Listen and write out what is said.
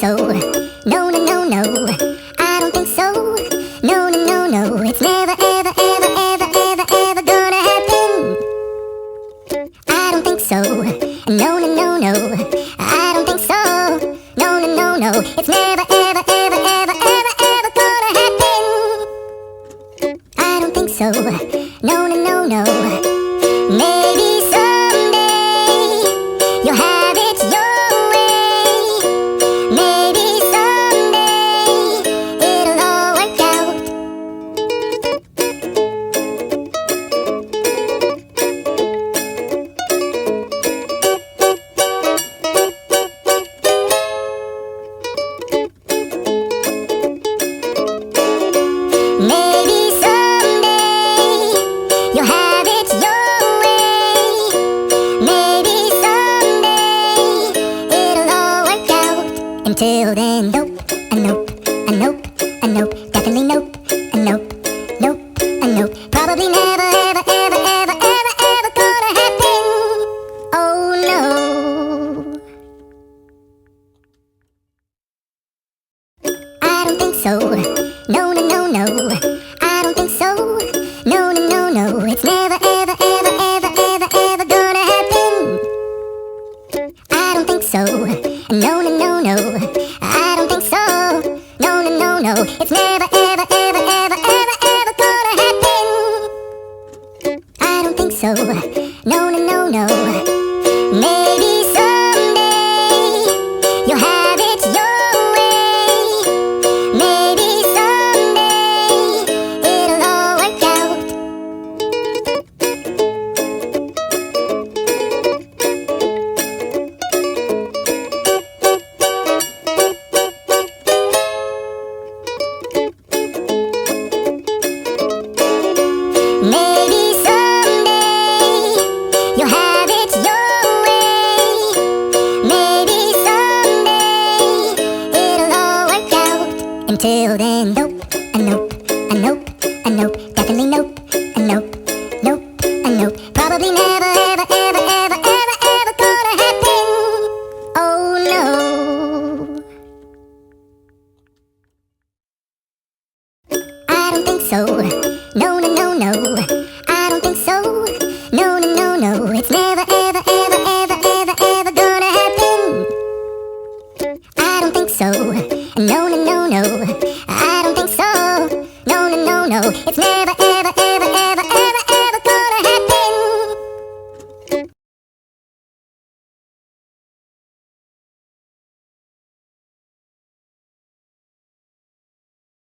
so. No, no, no, no, I don't think so. No, no, no, no, it's never, ever, ever, ever, ever, ever gonna happen. I don't think so. No, no, no, no, I don't think so. No, no, no, no, it's never, ever, ever, ever, ever, ever gonna happen. I don't think so. No, no, no, no. Maybe someday you'll have it your way. Maybe someday it'll all work out. Maybe someday you'll have it your way. Maybe someday it'll all work out. Until then,